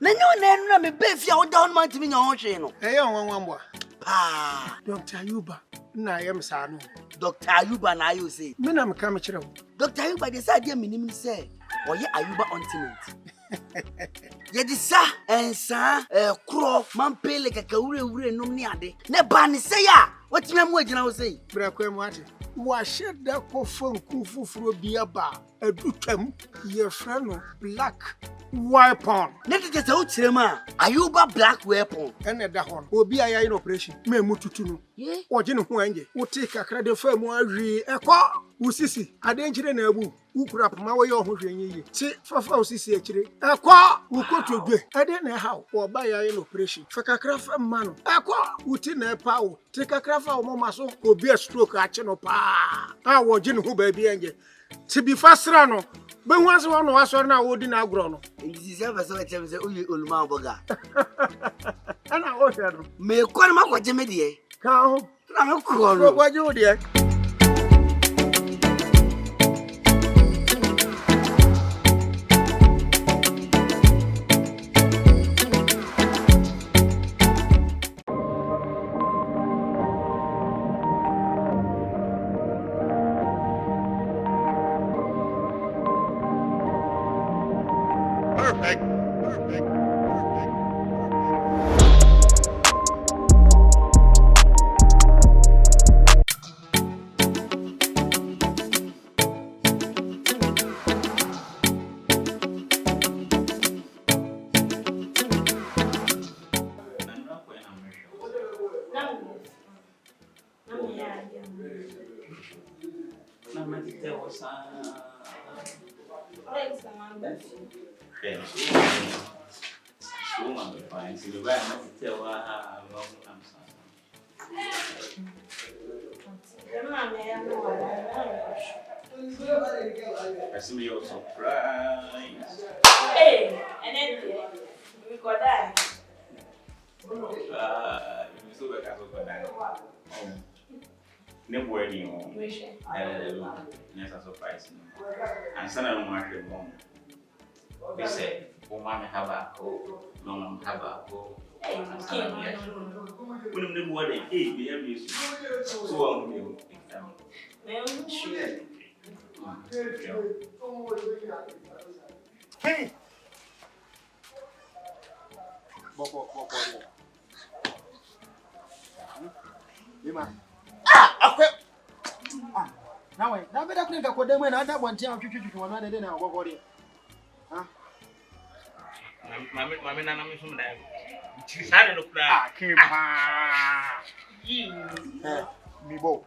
Na nyo na me befia wo down man timi nya ho hwe no. Eh on boy. Pa. Dr. AYUBA na yem sa no. Dr. AYUBA na ayo say. Me na me ka me kire wo. Dr. AYUBA dey say dia minim say. Oye AYUBA ultimate. Ye di sa ensa kro man pele kakawure nom ni ade. Ne ba ne say ya. Watimi am wagina wo say. Bra ko mu ate. Wa sheda ko fanku fufuro bia ba adutwam ye fra no black weapon. Ne tete say o kirema AYUBA black weapon. Ene da hon. Obi aya in operation. Me mututu no. Ye. Oje ne ho anje. Wo te kakra de fa mu awi ekọ usisi ade nkire na abu. Ukura pama wo ye ho hwenye yi. Ti fafa usisi akire. Ekọ ukotodwe. Ade na ha wo ba ya in operation. Fa kakra fa ma no. Ekọ uti na epa wo. Ti kakra fa wo mama so obi a stroke a che no pa. Ah wo je ne ho ba bi anje. Ti bi fasra no. Be hu ase wo no wasori na wo di na agro no. Nzi se fa so eche se oyi oluma boga. Ana o hwe no. Me kwani makwaje me de. Ka ho. Na me kro no. Kwaje o de. Perfect. You're surprised. Hey, and then we got that. You still got that. Never wedding. Yes, I'm surprised. And son of my mom. They said, oh, mamma have a go, no, mom have a go. When the wedding, hey, be every so on you. Hey. Lima. Akwe. Now wait. Now better think akwa dem na that one tian twitwitwi wan na dey na ogbo dey. Ha? Mami na mi sum dai. Sare no kura. Ah, kepa. Mibo.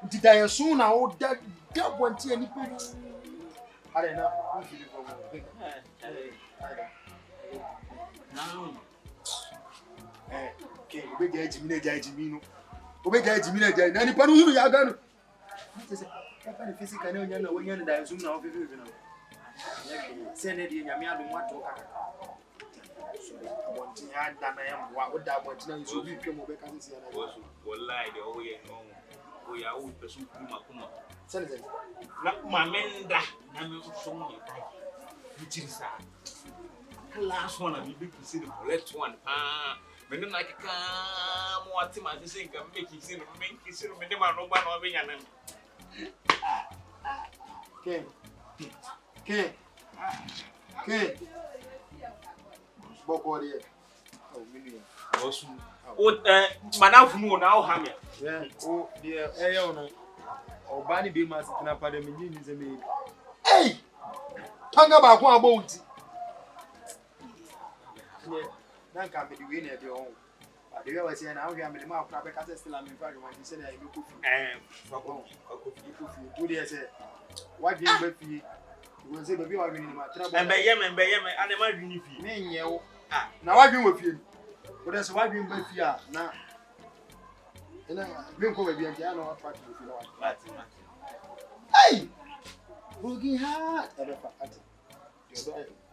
Nti da yesu na o da one tian ni pe. Are na o fi dey go. Okay, we get Jimmy Jimino. We get Jimmy Jimino. Any panu you ya gano. Say, "Papa physical na onya na wonya na da zoom na ofifi no." Say na di nyame adom wato kaka. So, abonti ya da na ya mwa, wo da abonti na so bi twem obeka sisi ya na. Wallahi de o ye no. O ya o pesu kuma. Say na mamenda na me so mo dai. Bichirisa. Last one I be see the left one. When the like come what him I think can make it see me man no ban no be yan. Okay. Boko there. Oh, million. Osu. O manaf nu na o ha me. Yeah. Oh, dear. Eh no. Obani be mas na pada me ni ze me. Hey! Panga ba ko abonti. Yeah. Nan ka be the way na dey on. The way we say na we am the ma akra be ka still am in fact when you say na you go fi. Fako. Who dey say? What dey be fi? We say be wa wini ma tra bo. Embe ye me ane ma wini fi. Me nye wo. Ah, na wa wini we fi. We dey say wa wini be fi a na. Ena me ko be bi an na wa track fi na wa. Mati. Hey! Bugi ha. Ebe fa ati.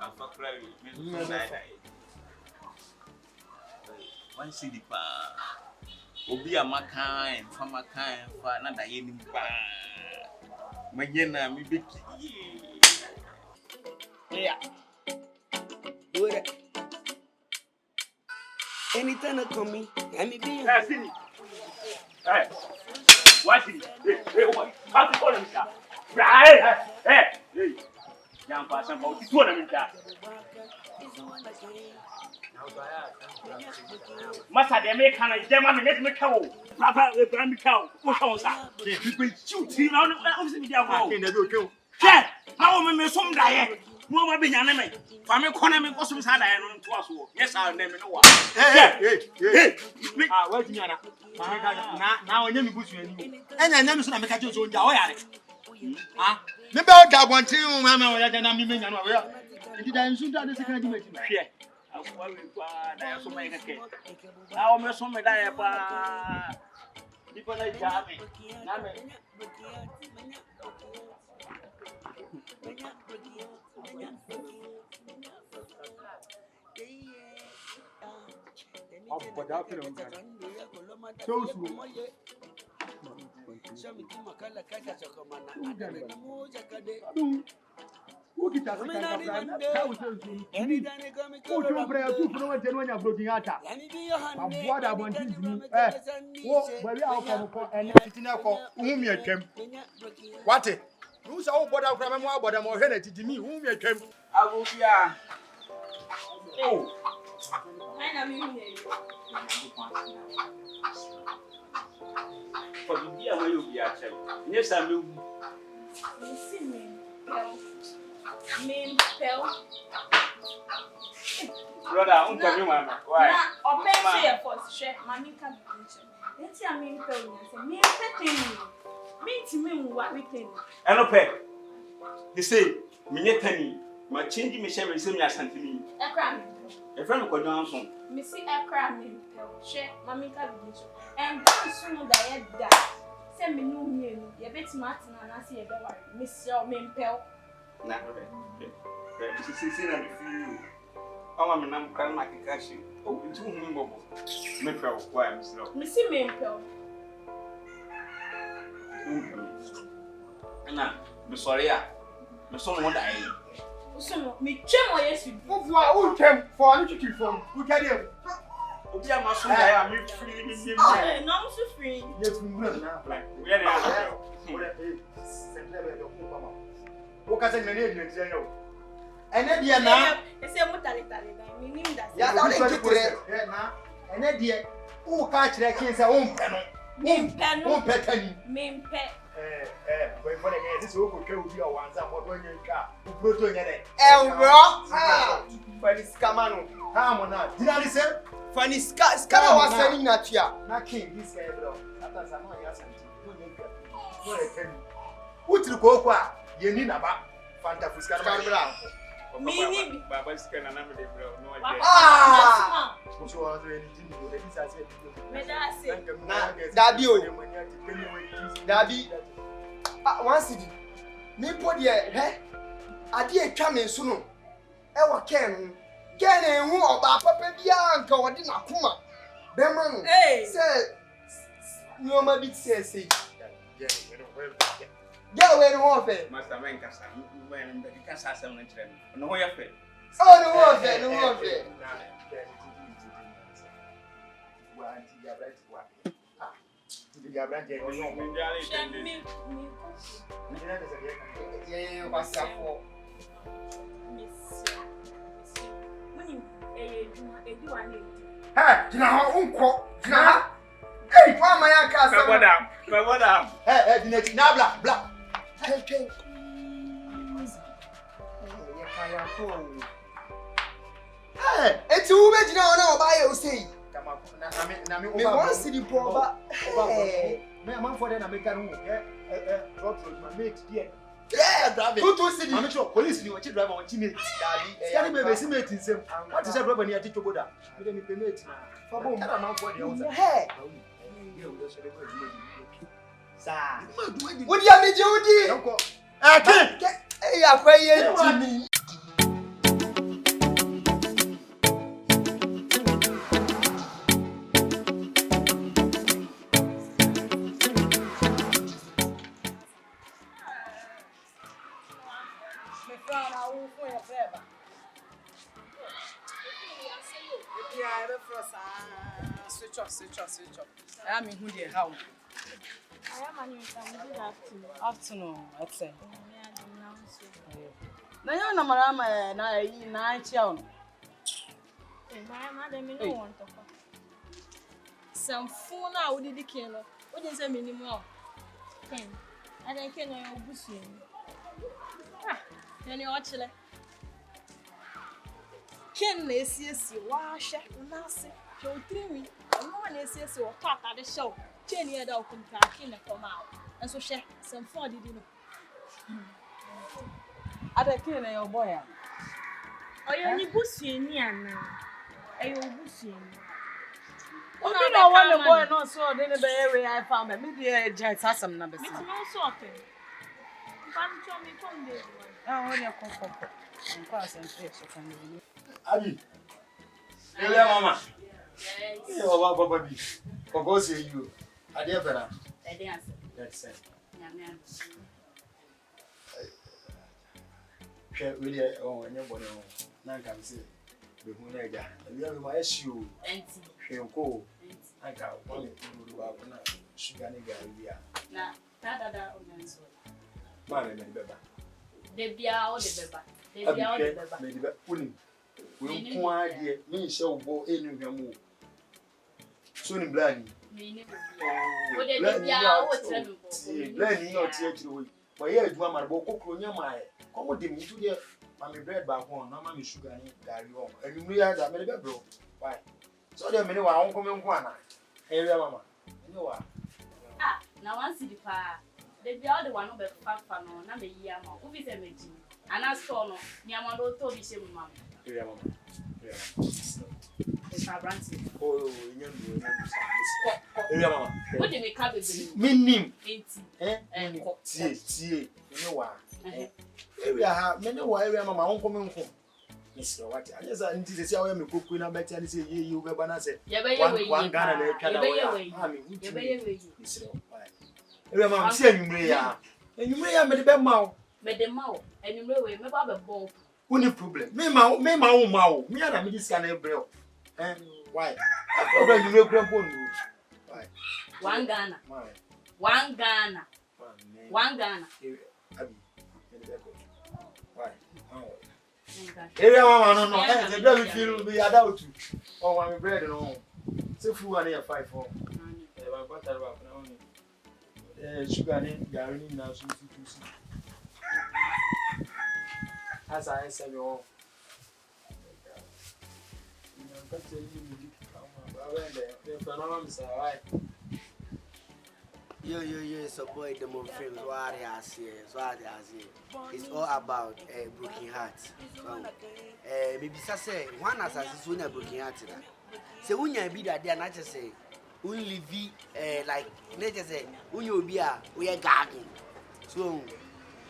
Afakra me so dai. One see the pa. Obi amakan, famakan, fa na da ye ni pa. Magena mi beki. Yeah. Anytime I come in, let me be. Hey, what is it? Hey, what? How to call him, sir? Hey. Young person, about 200 minutes. Master, they make kind of German, let me cow. Papa, the brand cow. What's on, sir? You will shoot him on the video. Yeah, now I'm a some diet. No one being an enemy. For me, Conami was some side and to us. Yes, I'll name it. Hey. Where's Yana? Now I never put you in. And I never saw a mechanic on Jawari. Ah, the bell got 1 2 mamma, and I'm being aware. Did I shoot that as a kind of meeting? Yeah. I was so many. Now I'm a summer diet. People like Jamie. What? Who's all bought out from more about them or Hennedy to me? Whom you came? I will be Oh. I know you. for the year where you'll be actually. Yes, I will. Brother, I'm coming, Mama. Why? Or maybe a first share, Mammy can be. Let's see, I mean, me to me, what we think. I know, Peg. They say, me penny, my changing me share and send me a sentiment. A cram. A friend of Johnson. Missy a cram, share, Mammy can be. And soon that send me no me, you bet Martin and I see a dollar, Miss Your Mimpel. Not this is seen and few. Oh, I'm a can like a cash. Oh, it's too humble. Mimpel, why I'm slow. Missy Mimpel. Now, the sorry, my son won't die. So, me trim or yes, you Who came for a little from? Who can you? Okay, my son, I am free. no, so free. Yes, we will now. We are What can I say? And then, dear, now, it's a mutali, meaning that. yeah, I didn't get it now. And then, dear, who catch that kid's own penny? Won't pet any. Mean pet. But for the this will go to your ones and what when you car. Who go to it? Rock! Funny scamano. How on that? Did I say? Funny scammer was selling at you. Not king, this guy, bro. After some more years and who to go qua? You need about fantastic scammer. Meaning, Baba's can and I'm no idea. Ah! Which was anything Dabi. One city. Me put here, eh? I did come in soon. Ewa Ken. Ken, who about Papa Bianca or didn't Akuma. Bemman, say, no, my big says, yeah, when warfare. Master Mancasa, when the Casa 7 no way of it. Oh, no warfare, no warfare. Yeah, what's up for? Hey, uncle. Hey, why my uncle? What up? Hey, Nabla, black. Hey, it's who made you know by you say. Me want to see the poor, hey, man, for the American my mate, dear. Yeah, who to see I'm sure police knew what you drive on teammate. Daddy, baby, see mate in some. What is a brother near to go down? You don't need mate now. For that amount for the outside. Hey, sir. what do you mean, Judy? I can't. Hey, I'm praying to me. I be frost switch off. I mean who dey how? I am an good afternoon. Afternoon, I'd say. Yeah, the now so. Na yo na mara ma na chia no. My mother me no want to come. Some phone na we did ken no. We dey say minimum. Ken. I dey ken no obusu ni. Ah, then you watch le. Ken na esiesi wa hwe na se. Hwe otrimi. No na esiesi o to atade show. Chen here da okunta ken na come out. And so hwe some phone did no. Ada kin na your boy. Oyo ni busu ni ana. Eyo busu ni. Obi no one boy no so dey be area I found me dey jet asam na besi. Me no so open. Ban cho me come dey. Ah, when you come. Nko asante so kan ni. Abi. Eya mama. Yes. Baba bi. Koko say you. Ade fera. Ade answer. Yes, sir. Nyame. We dey onye bone o. Na nka me say be hu na eja. Ebi am ma issue. Enti. Hwenko. Aka wale turu ba kuna sugar ni gari bia. Na dada onyanso. Ma me beba. De bia o de beba. De bia o de beba. Me beba uni. We nko ade me hye obo enu hwamu. So ni blani. Me ni o de bia o tere me bo. Blani no tie akiri we. Bo ye aduma ma bo kokro nya ma e. Komo de mi tu de ma me bread ba ko na ma me sugar ni gari o. Enumru ya da me bebro. Why? So de me ni wa won ko me nko ana. Area mama. Ni wa. Ah, na wan see the pa. De bia o de wa no be fa no na me yi ama. Wo bi se meji. Ana store no, ni ama do to bi se mu mama. Area mama. Area mama. It's a branch. Oh, nyam. Area mama. Wo de me ka be be. Minim. Enti. Tie. Ni wa. Area ha, me ni wa area mama won ko me nko. Mr. What? I just anti say how me cook na better and say ye you be bana say. One Ghana na kada wa. Ye be ye we. Mr. Why? Area mama say enumre ya. Enumre ya me de be ma o. Me de ma o. Enumre we me ba be bon. Uni problem. Me ma o ma o. Me na me dis kana ebre o. Why? Problem you no grandpa no. Why? One Ghana. Why? One Ghana. One Ghana. Abi. Why? Area mama no. The bread we feel be adult. Oh, my bread no. Say food and here 5 4. My butter wrap now. Sugar ni gari ni na so si. As I said you. Yo, it's a boy, the more film. It's all about broken hearts. So, maybe say one as a soon a broken heart. So, when you be that, they are not just say, only be like, nature say, when you be we are garden. So,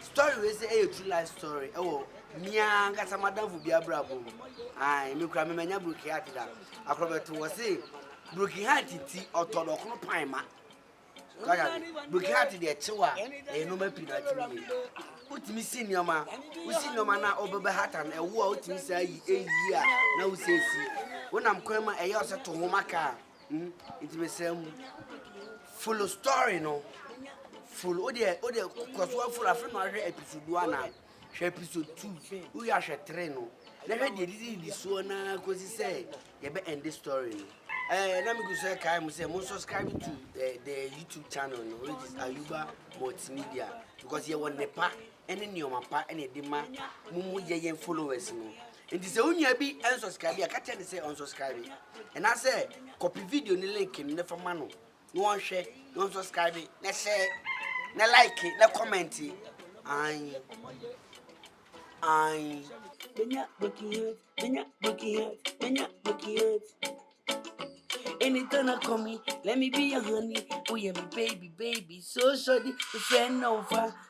story is a true life story. Oh, Mia got some madam for be a bravo. I look at me, broken heart. I probably was say, broken heart, or Todokno Pima. Broken heart, the Chewa, a no mapping at me. Put me senior ma, we see no man over heart and a war to say a year. Now says when I'm coming a year to Homaka, it may seem full of story, no. Full, oh, dear, because one full of episode 1, episode 2, we are a train. Never did this one because he said, you better end this story. Let me go say, I say, subscribe to the YouTube channel, which is AYUBA Multimedia, because you want Nepa, and then your mapa, and a dema, Mumu Yayan followers. And this only be unsubscribe. I can't say unsubscribe. And I say, copy video in the link in the mano. No one share, no subscribe, no share, no like it, no comment it. Benya broken heart. Anytime I come in, let me be your honey. Oh yeah, me baby, so shorty, the friend over.